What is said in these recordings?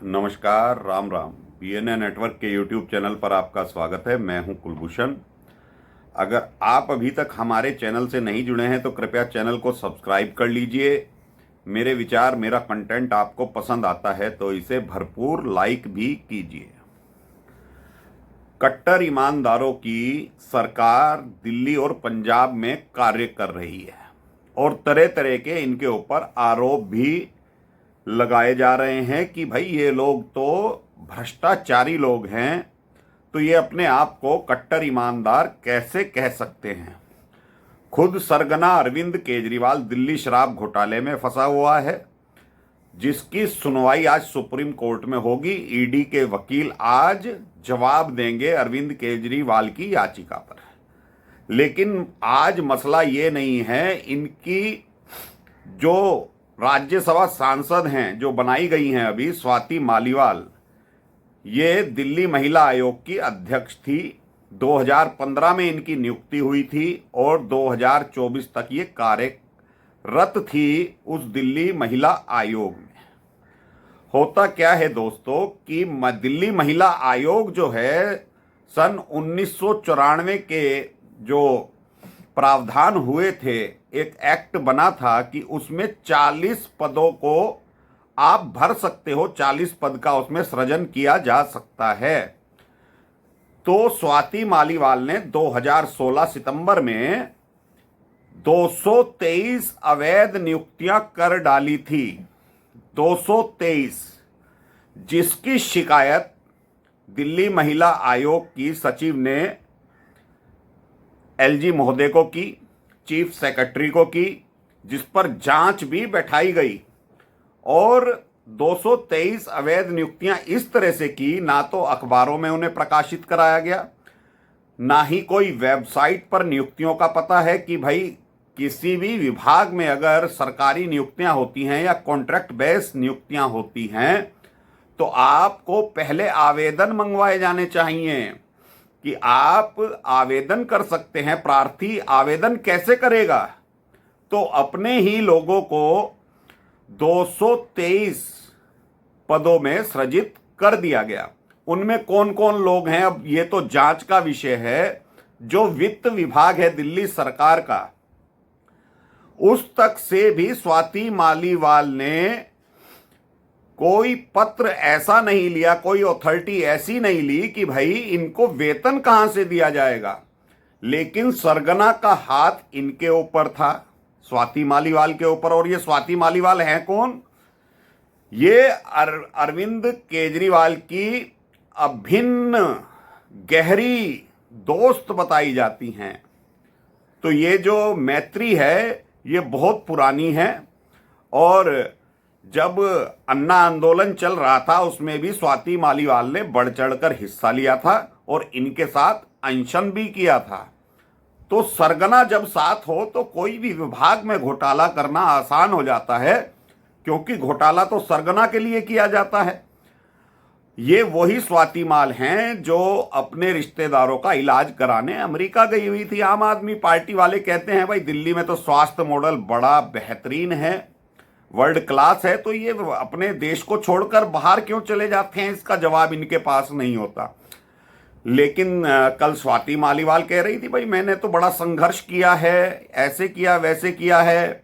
नमस्कार, Ram Ram. BNA network के YouTube channel पर आपका स्वागत है। मैं हूं कुलभूषण। अगर आप अभी तक हमारे चैनल से नहीं जुड़े हैं तो कृपया चैनल को सब्सक्राइब कर लीजिए। मेरे विचार, मेरा कंटेंट आपको पसंद आता है तो इसे भरपूर लाइक भी कीजिए। कट्टर ईमानदारों की सरकार दिल्ली और पंजाब में कार्य कर रही है और तरह तरह के इनके ऊपर आरोप भी लगाए जा रहे हैं कि भाई ये लोग तो भ्रष्टाचारी लोग हैं, तो ये अपने आप को कट्टर ईमानदार कैसे कह सकते हैं। खुद सरगना अरविंद केजरीवाल दिल्ली शराब घोटाले में फंसा हुआ है, जिसकी सुनवाई आज सुप्रीम कोर्ट में होगी। ईडी के वकील आज जवाब देंगे अरविंद केजरीवाल की याचिका पर। लेकिन आज मसला ये नहीं है, इनकी जो राज्यसभा सांसद हैं जो बनाई गई हैं अभी, स्वाति मालीवाल, ये दिल्ली महिला आयोग की अध्यक्ष थी। 2015 में इनकी नियुक्ति हुई थी और 2024 तक ये कार्यरत थी उस दिल्ली महिला आयोग में। होता क्या है दोस्तों कि दिल्ली महिला आयोग जो है, सन 1994 के जो प्रावधान हुए थे, एक एक्ट बना था कि उसमें 40 पदों को आप भर सकते हो, 40 पद का उसमें सृजन किया जा सकता है। तो स्वाति मालीवाल ने 2016 सितंबर में 223 अवैध नियुक्तियां कर डाली थी। 223, जिसकी शिकायत दिल्ली महिला आयोग की सचिव ने एलजी महोदय को की, चीफ सेक्रेटरी को की, जिस पर जांच भी बैठाई गई। और 223 अवैध नियुक्तियां इस तरह से की, ना तो अखबारों में उन्हें प्रकाशित कराया गया, ना ही कोई वेबसाइट पर नियुक्तियों का पता है कि भाई किसी भी विभाग में अगर सरकारी नियुक्तियां होती हैं या कॉन्ट्रैक्ट बेस नियुक्तियां होती हैं तो आपको पहले आवेदन मंगवाए जाने चाहिए कि आप आवेदन कर सकते हैं। प्रार्थी आवेदन कैसे करेगा? तो अपने ही लोगों को 223 पदों में सृजित कर दिया गया। उनमें कौन कौन लोग हैं, अब ये तो जांच का विषय है। जो वित्त विभाग है दिल्ली सरकार का, उस तक से भी स्वाति मालीवाल ने कोई पत्र ऐसा नहीं लिया, कोई अथॉरिटी ऐसी नहीं ली कि भाई इनको वेतन कहां से दिया जाएगा। लेकिन सरगना का हाथ इनके ऊपर था, स्वाति मालीवाल के ऊपर। और ये स्वाति मालीवाल हैं कौन? ये अरविंद केजरीवाल की अभिन्न गहरी दोस्त बताई जाती हैं। तो ये जो मैत्री है ये बहुत पुरानी है। और जब अन्ना आंदोलन चल रहा था उसमें भी स्वाति मालीवाल ने बढ़ चढ़कर हिस्सा लिया था और इनके साथ अनशन भी किया था। तो सरगना जब साथ हो तो कोई भी विभाग में घोटाला करना आसान हो जाता है, क्योंकि घोटाला तो सरगना के लिए किया जाता है। ये वही स्वाति माल हैं जो अपने रिश्तेदारों का इलाज कराने अमेरिका गई हुई थी। आम आदमी पार्टी वाले कहते हैं भाई दिल्ली में तो स्वास्थ्य मॉडल बड़ा बेहतरीन है, वर्ल्ड क्लास है, तो ये अपने देश को छोड़कर बाहर क्यों चले जाते हैं, इसका जवाब इनके पास नहीं होता। लेकिन कल स्वाति मालीवाल कह रही थी भाई मैंने तो बड़ा संघर्ष किया है, ऐसे किया वैसे किया है,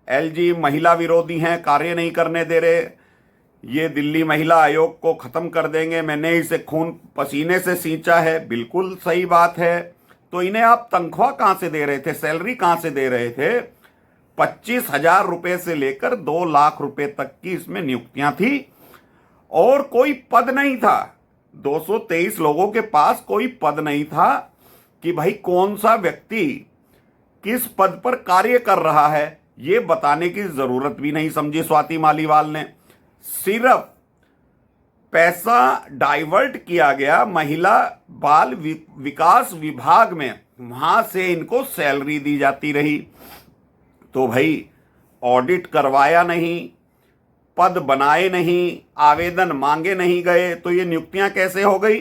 एलजी महिला विरोधी हैं, कार्य नहीं करने दे रहे, ये दिल्ली महिला आयोग को खत्म कर देंगे, मैंने इसे खून पसीने से सींचा है। बिल्कुल सही बात है। तो इन्हें आप तनख्वाह कहां से दे रहे थे, सैलरी कहां से दे रहे थे? 25,000 रुपए से लेकर 2 लाख रुपए तक की इसमें नियुक्तियां थी और कोई पद नहीं था। 223 लोगों के पास कोई पद नहीं था कि भाई कौन सा व्यक्ति किस पद पर कार्य कर रहा है, ये बताने की जरूरत भी नहीं समझी स्वाति मालीवाल ने। सिर्फ पैसा डाइवर्ट किया गया महिला बाल विकास विभाग में, वहां से इनको सैलरी दी जाती रही। तो भाई ऑडिट करवाया नहीं, पद बनाए नहीं, आवेदन मांगे नहीं गए, तो ये नियुक्तियां कैसे हो गई?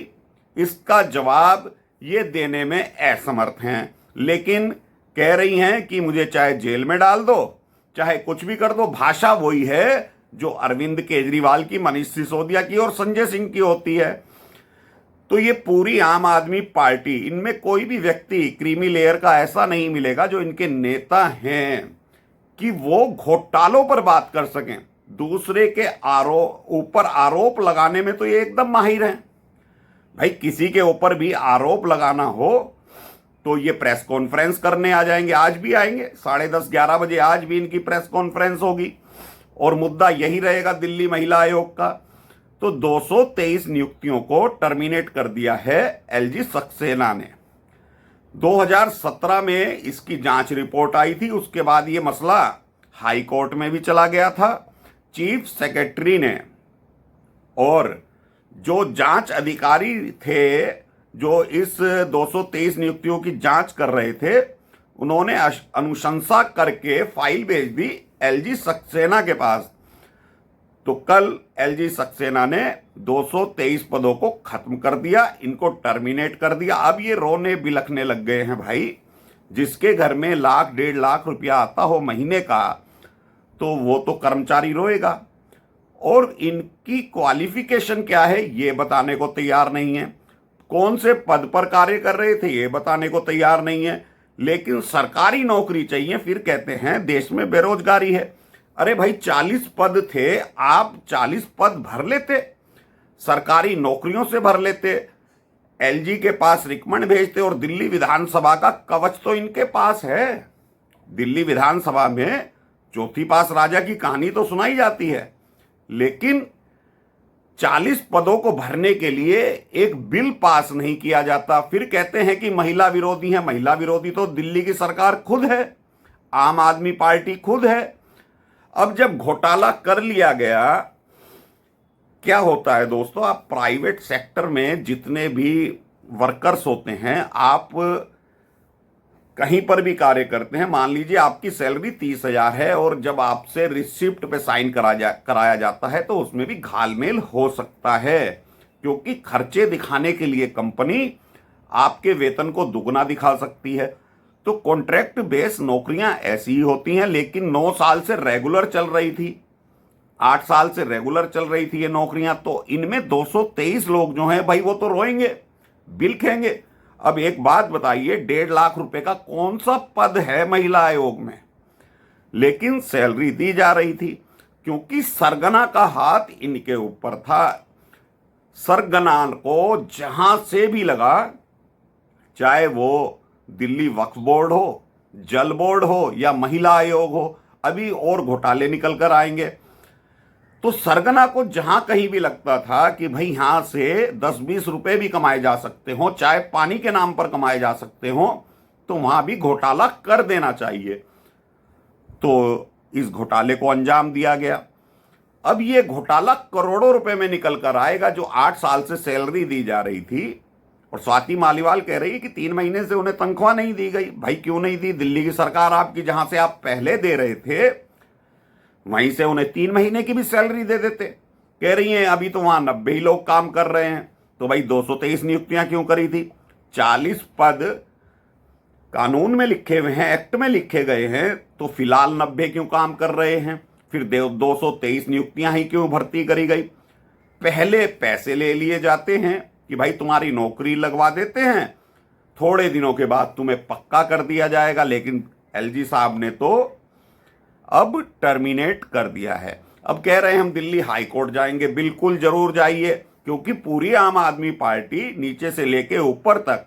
इसका जवाब ये देने में असमर्थ हैं। लेकिन कह रही हैं कि मुझे चाहे जेल में डाल दो, चाहे कुछ भी कर दो। भाषा वही है जो अरविंद केजरीवाल की, मनीष सिसोदिया की और संजय सिंह की होती है। तो ये पूरी आम आदमी पार्टी, इनमें कोई भी व्यक्ति क्रीमी लेयर का ऐसा नहीं मिलेगा जो इनके नेता हैं कि वो घोटालों पर बात कर सकें। दूसरे के ऊपर आरोप लगाने में तो ये एकदम माहिर हैं। भाई किसी के ऊपर भी आरोप लगाना हो तो ये प्रेस कॉन्फ्रेंस करने आ जाएंगे, आज भी आएंगे 10:30 11 बजे, आज भी इनकी प्रेस कॉन्फ्रेंस होगी और मुद्दा यही रहेगा दिल्ली महिला आयोग का। तो 223 नियुक्तियों को टर्मिनेट कर दिया है एलजी सक्सेना ने। 2017 में इसकी जांच रिपोर्ट आई थी, उसके बाद ये मसला हाई कोर्ट में भी चला गया था। चीफ सेक्रेटरी ने और जो जांच अधिकारी थे जो इस 223 नियुक्तियों की जांच कर रहे थे, उन्होंने अनुशंसा करके फाइल भेज दी एलजी सक्सेना के पास। तो कल एलजी सक्सेना ने 223 पदों को खत्म कर दिया, इनको टर्मिनेट कर दिया। अब ये रोने बिलखने लग गए हैं भाई। जिसके घर में 1,00,000 1,50,000 रुपया आता हो महीने का, तो वो तो कर्मचारी रोएगा। और इनकी क्वालिफिकेशन क्या है ये बताने को तैयार नहीं है, कौन से पद पर कार्य कर रहे थे ये बताने को तैयार नहीं है, लेकिन सरकारी नौकरी चाहिए, फिर कहते हैं देश में बेरोजगारी है। अरे भाई 40 पद थे, आप 40 पद भर लेते, सरकारी नौकरियों से भर लेते, एलजी के पास रिकमेंड भेजते। और दिल्ली विधानसभा का कवच तो इनके पास है। दिल्ली विधानसभा में चौथी पास राजा की कहानी तो सुनाई जाती है, लेकिन 40 पदों को भरने के लिए एक बिल पास नहीं किया जाता। फिर कहते हैं कि महिला विरोधी है। महिला विरोधी तो दिल्ली की सरकार खुद है, आम आदमी पार्टी खुद है। अब जब घोटाला कर लिया गया, क्या होता है दोस्तों, आप प्राइवेट सेक्टर में जितने भी वर्कर्स होते हैं, आप कहीं पर भी कार्य करते हैं, मान लीजिए आपकी सैलरी 30,000 है और जब आपसे रिसिप्ट पे साइन कराया जाता है तो उसमें भी घालमेल हो सकता है, क्योंकि खर्चे दिखाने के लिए कंपनी आपके वेतन को दुगना दिखा सकती है। तो कॉन्ट्रैक्ट बेस नौकरियां ऐसी ही होती हैं, लेकिन 9 साल से रेगुलर चल रही थी, 8 साल से रेगुलर चल रही थी ये नौकरियां। तो इनमें 223 लोग जो हैं भाई वो तो रोएंगे, बिल खेंगे। अब एक बात बताइए, 1.5 लाख रुपए का कौन सा पद है महिला आयोग में, लेकिन सैलरी दी जा रही थी, क्योंकि सरगना का हाथ इनके ऊपर था। सरगना को जहां से भी लगा, चाहे वो दिल्ली वक्फ बोर्ड हो, जल बोर्ड हो या महिला आयोग हो, अभी और घोटाले निकल कर आएंगे। तो सरगना को जहां कहीं भी लगता था कि भाई यहां से 10-20 रुपए भी कमाए जा सकते हो, चाहे पानी के नाम पर कमाए जा सकते हो, तो वहां भी घोटाला कर देना चाहिए। तो इस घोटाले को अंजाम दिया गया। अब ये घोटाला करोड़ों रुपए में निकल कर आएगा। जो 8 साल से सैलरी दी जा रही थी, और स्वाति मालीवाल कह रही है कि 3 महीने से उन्हें तनख्वाह नहीं दी गई। भाई क्यों नहीं दी? दिल्ली की सरकार आपकी, जहां से आप पहले दे रहे थे वहीं से उन्हें 3 महीने की भी सैलरी दे देते। कह रही हैं अभी तो वहां 90 ही लोग काम कर रहे हैं। तो भाई 223 नियुक्तियां क्यों करी थी? 40 पद कानून में लिखे हुए हैं, एक्ट में लिखे गए हैं, तो फिलहाल 90 क्यों काम कर रहे हैं? फिर 223 नियुक्तियां ही क्यों भर्ती करी गई? पहले पैसे ले लिए जाते हैं कि भाई तुम्हारी नौकरी लगवा देते हैं, थोड़े दिनों के बाद तुम्हें पक्का कर दिया जाएगा। लेकिन एलजी साहब ने तो अब टर्मिनेट कर दिया है। अब कह रहे हैं हम दिल्ली हाई कोर्ट जाएंगे। बिल्कुल जरूर जाइए, क्योंकि पूरी आम आदमी पार्टी नीचे से लेके ऊपर तक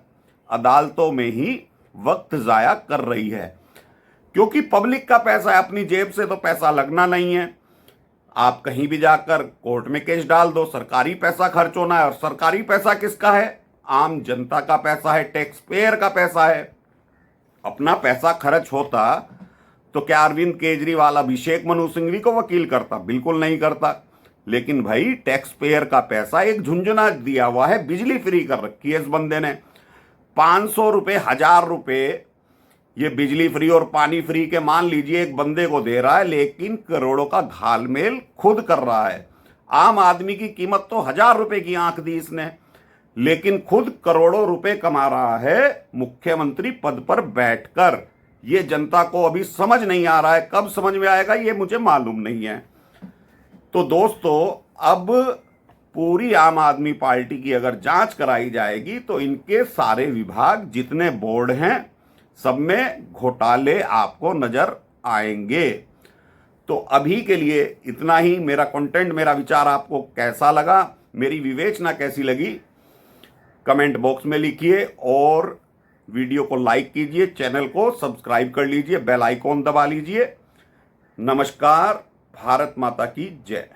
अदालतों में ही वक्त जाया कर रही है, क्योंकि पब्लिक का पैसा है, अपनी जेब से तो पैसा लगना नहीं है। आप कहीं भी जाकर कोर्ट में केस डाल दो, सरकारी पैसा खर्च होना है। और सरकारी पैसा किसका है? आम जनता का पैसा है, टैक्स पेयर का पैसा है। अपना पैसा खर्च होता तो क्या अरविंद केजरीवाल अभिषेक मनु सिंघवी को वकील करता? बिल्कुल नहीं करता। लेकिन भाई टैक्स पेयर का पैसा एक झुंझुना दिया हुआ है, बिजली फ्री कर रखी है इस बंदे ने। 500 रुपए, 1000 रुपए ये बिजली फ्री और पानी फ्री के मान लीजिए एक बंदे को दे रहा है, लेकिन करोड़ों का घालमेल खुद कर रहा है। आम आदमी की कीमत तो 1000 रुपए की आंक दी इसने, लेकिन खुद करोड़ों रुपए कमा रहा है मुख्यमंत्री पद पर बैठकर। ये जनता को अभी समझ नहीं आ रहा है, कब समझ में आएगा ये मुझे मालूम नहीं है। तो दोस्तों, अब पूरी आम आदमी पार्टी की अगर जांच कराई जाएगी तो इनके सारे विभाग जितने बोर्ड हैं सब में घोटाले आपको नजर आएंगे। तो अभी के लिए इतना ही। मेरा कंटेंट, मेरा विचार आपको कैसा लगा, मेरी विवेचना कैसी लगी, कमेंट बॉक्स में लिखिए और वीडियो को लाइक कीजिए, चैनल को सब्सक्राइब कर लीजिए, बेल आइकॉन दबा लीजिए। नमस्कार। भारत माता की जय।